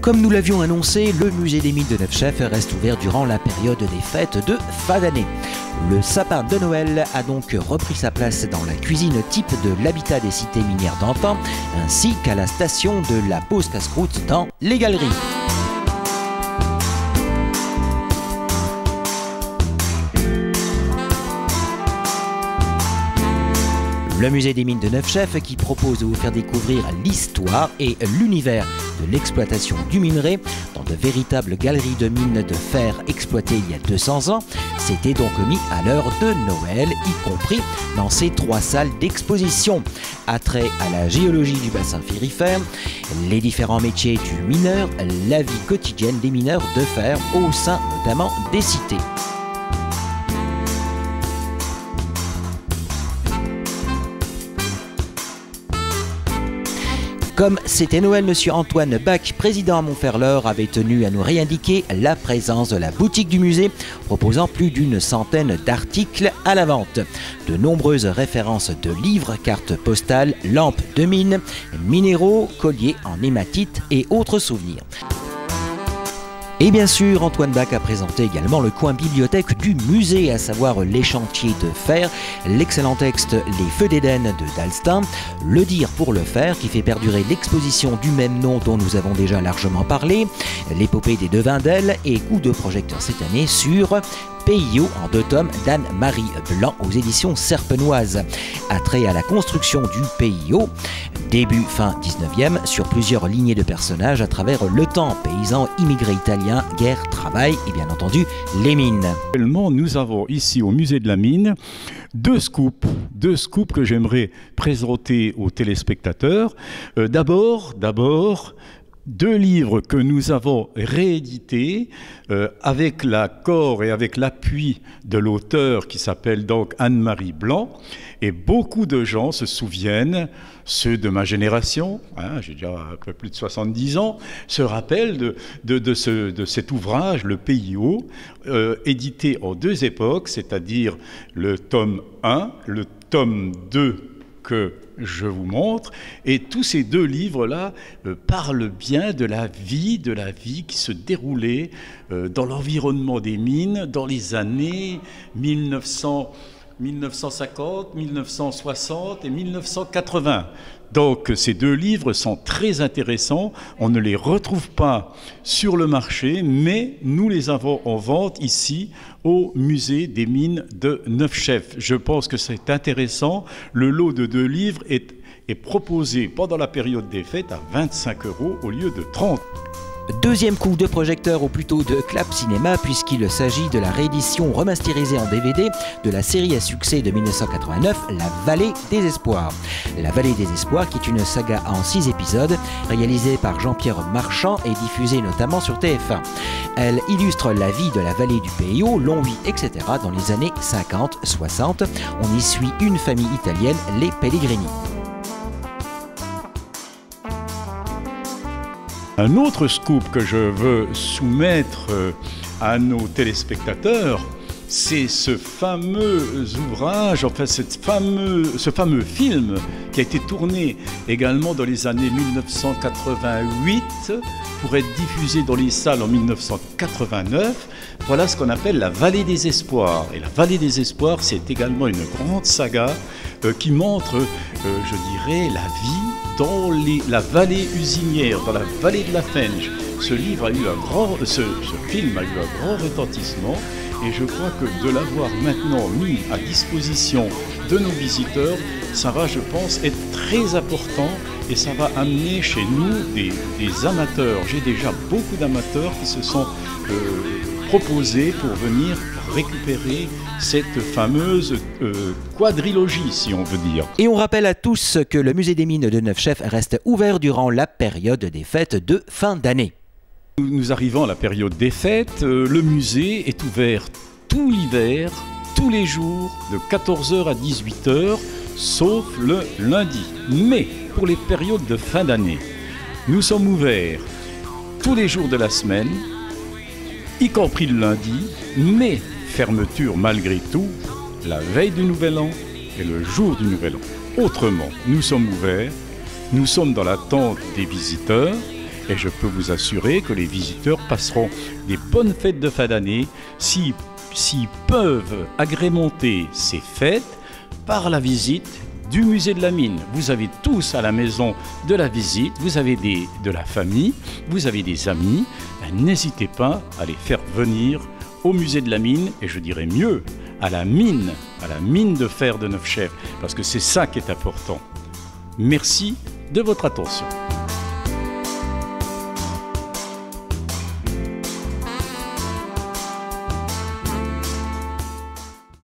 Comme nous l'avions annoncé, le musée des mines de Neufchef reste ouvert durant la période des fêtes de fin d'année. Le sapin de Noël a donc repris sa place dans la cuisine type de l'habitat des cités minières d'antan, ainsi qu'à la station de la pause casse-croûte dans les galeries. Le musée des mines de Neufchef qui propose de vous faire découvrir l'histoire et l'univers de l'exploitation du minerai dans de véritables galeries de mines de fer exploitées il y a 200 ans, s'était donc mis à l'heure de Noël, y compris dans ces 3 salles d'exposition. Attrait à la géologie du bassin phérifère, les différents métiers du mineur, la vie quotidienne des mineurs de fer au sein notamment des cités. Comme c'était Noël, M. Antoine Bach, président à Montferleur, avait tenu à nous réindiquer la présence de la boutique du musée, proposant plus d'une centaine d'articles à la vente. De nombreuses références de livres, cartes postales, lampes de mine, minéraux, colliers en hématite et autres souvenirs. Et bien sûr, Antoine Bach a présenté également le coin bibliothèque du musée, à savoir les chantiers de fer, l'excellent texte Les Feux d'Éden de Dalstin, Le dire pour le faire qui fait perdurer l'exposition du même nom dont nous avons déjà largement parlé, l'épopée des devins d'Elle et coup de projecteur cette année sur PIO en 2 tomes d'Anne-Marie Blanc aux éditions Serpenoise. Attrait à la construction du PIO, début-fin 19e, sur plusieurs lignées de personnages à travers le temps, paysans, immigrés italiens, guerre, travail et bien entendu les mines. Actuellement, nous avons ici au musée de la mine deux scoops que j'aimerais présenter aux téléspectateurs. D'abord, 2 livres que nous avons réédités avec l'accord et avec l'appui de l'auteur qui s'appelle donc Anne-Marie Blanc. Et beaucoup de gens se souviennent, ceux de ma génération, j'ai déjà un peu plus de 70 ans, se rappellent de cet ouvrage, le PIO, édité en 2 époques, c'est-à-dire le tome 1, le tome 2 que je vous montre, et tous ces 2 livres-là parlent bien de la vie qui se déroulait dans l'environnement des mines dans les années 1950, 1960 et 1980. Donc ces 2 livres sont très intéressants, on ne les retrouve pas sur le marché, mais nous les avons en vente ici au musée des mines de Neufchef. Je pense que c'est intéressant, le lot de 2 livres est proposé pendant la période des fêtes à 25 € au lieu de 30 €. Deuxième coup de projecteur, ou plutôt de clap cinéma, puisqu'il s'agit de la réédition remasterisée en DVD de la série à succès de 1989, La Vallée des Espoirs. La Vallée des Espoirs, qui est une saga en 6 épisodes, réalisée par Jean-Pierre Marchand et diffusée notamment sur TF1. Elle illustre la vie de la vallée du PIO, Longwy, etc. dans les années 50-60. On y suit une famille italienne, les Pellegrini. Un autre scoop que je veux soumettre à nos téléspectateurs, c'est ce fameux ouvrage, enfin ce fameux film qui a été tourné également dans les années 1988 pour être diffusé dans les salles en 1989. Voilà ce qu'on appelle la Vallée des Espoirs. Et la Vallée des Espoirs, c'est également une grande saga qui montre, je dirais, la vie dans la vallée usinière, dans la vallée de la Fenge. Ce film a eu un grand retentissement et je crois que de l'avoir maintenant mis à disposition de nos visiteurs, ça va, je pense, être très important et ça va amener chez nous des amateurs. J'ai déjà beaucoup d'amateurs qui se sont proposés pour venir récupérer cette fameuse quadrilogie, si on veut dire. Et on rappelle à tous que le musée des mines de Neufchef reste ouvert durant la période des fêtes de fin d'année. Nous arrivons à la période des fêtes. Le musée est ouvert tout l'hiver, tous les jours, de 14 h à 18 h, sauf le lundi. Mais pour les périodes de fin d'année, nous sommes ouverts tous les jours de la semaine, y compris le lundi, mais fermeture malgré tout la veille du Nouvel An et le jour du Nouvel An. Autrement, nous sommes ouverts, nous sommes dans l'attente des visiteurs et je peux vous assurer que les visiteurs passeront des bonnes fêtes de fin d'année s'ils peuvent agrémenter ces fêtes par la visite du musée de la mine. Vous avez tous à la maison de la visite, vous avez de la famille, vous avez des amis, n'hésitez pas à les faire venir au musée de la mine, et je dirais mieux, à la mine de fer de Neufchèvre, parce que c'est ça qui est important. Merci de votre attention.